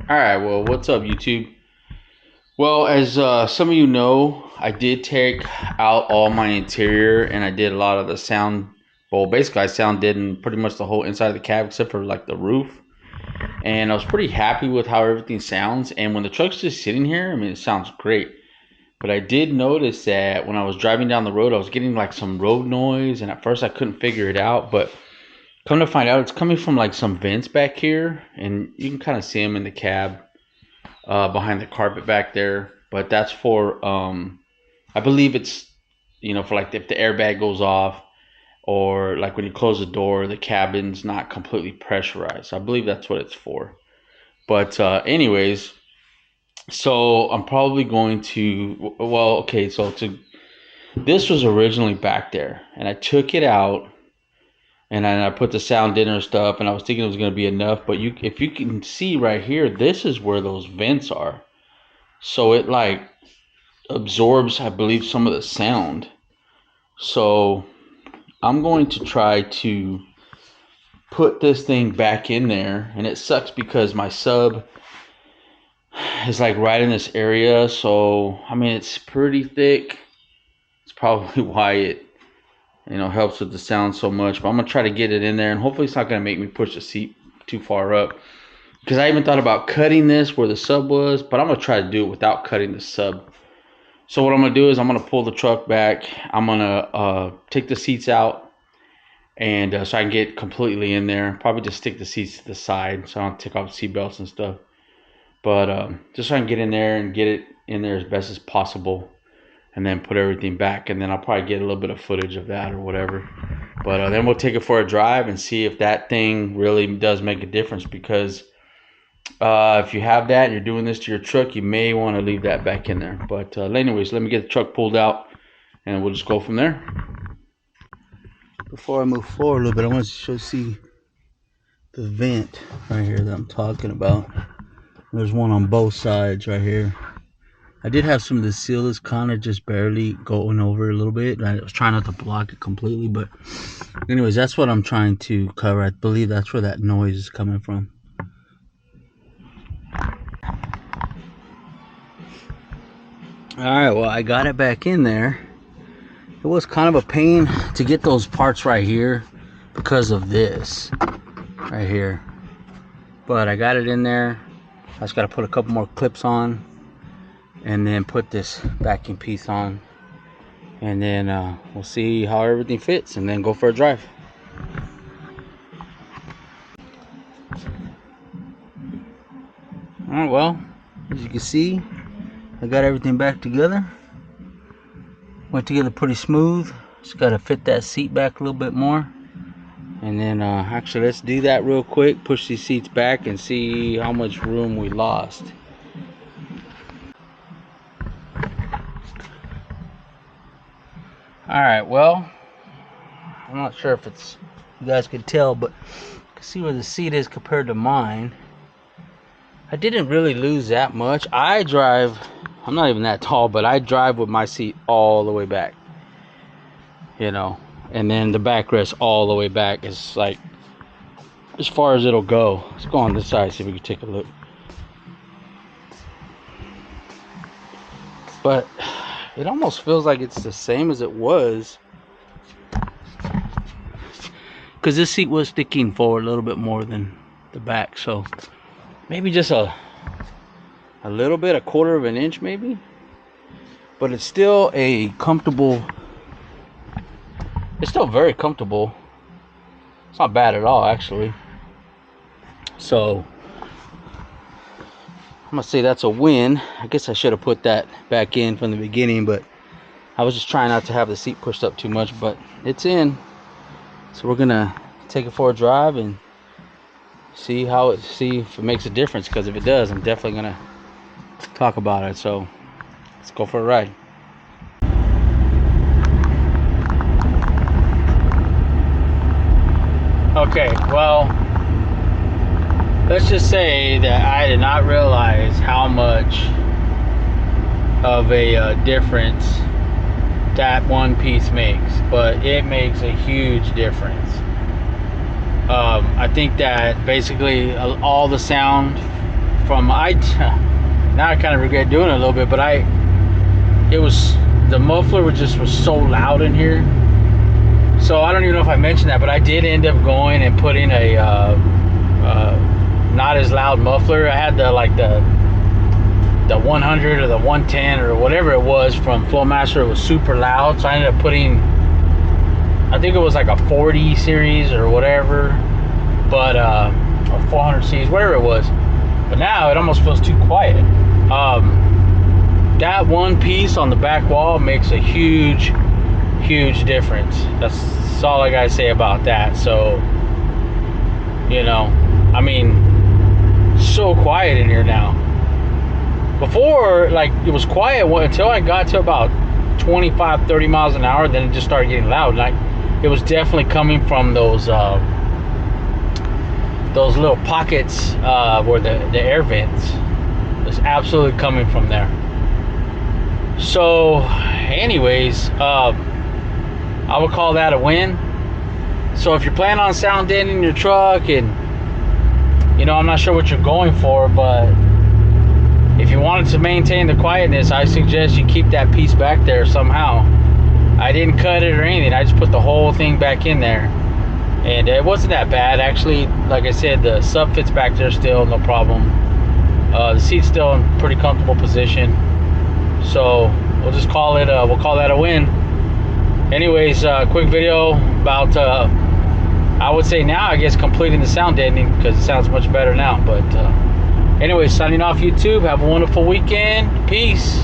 All right, well, what's up, YouTube? Well, as some of you know, I did take out all my interior and I did a lot of the sound. Well, basically, I sound did in pretty much the whole inside of the cab except for like the roof. And I was pretty happy with how everything sounds. And when the truck's just sitting here, I mean, it sounds great. But I did notice that when I was driving down the road, I was getting like some road noise. And at first, I couldn't figure it out. But come to find out, it's coming from like some vents back here. And you can kind of see them in the cab behind the carpet back there. But that's for, I believe it's, for like if the airbag goes off or like when you close the door, the cabin's not completely pressurized. I believe that's what it's for. But, anyways, so I'm probably going to, well, okay, this was originally back there and I took it out and then I put the sound dinner stuff and I was thinking it was going to be enough. But if you can see right here, this is where those vents are. So it like absorbs, I believe, some of the sound. So I'm going to try to put this thing back in there. And it sucks because my sub is like right in this area. So, I mean, it's pretty thick. It's probably why it, helps with the sound so much. But I'm going to try to get it in there. And hopefully it's not going to make me push the seat too far up. Because I even thought about cutting this where the sub was. But I'm going to try to do it without cutting the sub. So what I'm going to do is I'm going to pull the truck back. I'm going to take the seats out and so I can get completely in there. Probably just stick the seats to the side so I don't take off seat belts and stuff. But just so I can get in there and get it in there as best as possible and then put everything back. And then I'll probably get a little bit of footage of that or whatever. But then we'll take it for a drive and see if that thing really does make a difference because if you have that and you're doing this to your truck, you may want to leave that back in there. But anyways, let me get the truck pulled out and we'll just go from there. Before I move forward a little bit, I want to see the vent right here that I'm talking about. There's one on both sides right here. I did have some of the sealers kind of just barely going over a little bit. I was trying not to block it completely, but anyways, that's what I'm trying to cover. I believe that's where that noise is coming from. Alright, well, I got it back in there. It was kind of a pain to get those parts right here because of this right here. But I got it in there. I just got to put a couple more clips on and then put this backing piece on. And then we'll see how everything fits and then go for a drive. Alright, well, as you can see, I got everything back together. Went together pretty smooth. Just got to fit that seat back a little bit more. And then actually let's do that real quick. Push these seats back and see how much room we lost. Alright, well, I'm not sure if you guys could tell, but you can see where the seat is compared to mine. I didn't really lose that much. I'm not even that tall, but I drive with my seat all the way back. And then the backrest all the way back is like as far as it'll go. Let's go on this side, see if we can take a look. But it almost feels like it's the same as it was. Because this seat was sticking forward a little bit more than the back. So maybe just a little bit, a quarter of an inch maybe. But it's still a comfortable. It's still very comfortable. It's not bad at all, actually. So I'm gonna say that's a win. I guess I should have put that back in from the beginning, but I was just trying not to have the seat pushed up too much, but it's in. So we're gonna take it for a drive and see if it makes a difference, because if it does, I'm definitely gonna talk about it. So let's go for a ride. Okay, well, let's just say that I did not realize how much of a difference that one piece makes, but it makes a huge difference. I think that basically all the sound from now I kind of regret doing it a little bit, but the muffler was so loud in here. So I don't even know if I mentioned that, but I did end up going and putting a not as loud muffler. I had the 100 or the 110 or whatever it was from Flowmaster. It was super loud, so I ended up putting, I think it was like a 40 series or whatever, but or 400 series, whatever it was. But now it almost feels too quiet. That one piece on the back wall makes a huge difference. That's all I gotta say about that. So, you know, I mean, so quiet in here now. Before, like, it was quiet until I got to about 25-30 miles an hour. Then it just started getting loud. Like, it was definitely coming from those little pockets where the air vents. It was absolutely coming from there. So anyways, I would call that a win. So if you're planning on sound deadening your truck, and I'm not sure what you're going for, but if you wanted to maintain the quietness, I suggest you keep that piece back there somehow. I didn't cut it or anything. I just put the whole thing back in there, and it wasn't that bad actually. Like I said, the sub fits back there still, no problem. The seat's still in pretty comfortable position. So we'll just call it we'll call that a win. Anyways, quick video about I would say now, I guess, completing the sound deadening, because it sounds much better now. But anyways, signing off YouTube. Have a wonderful weekend. Peace.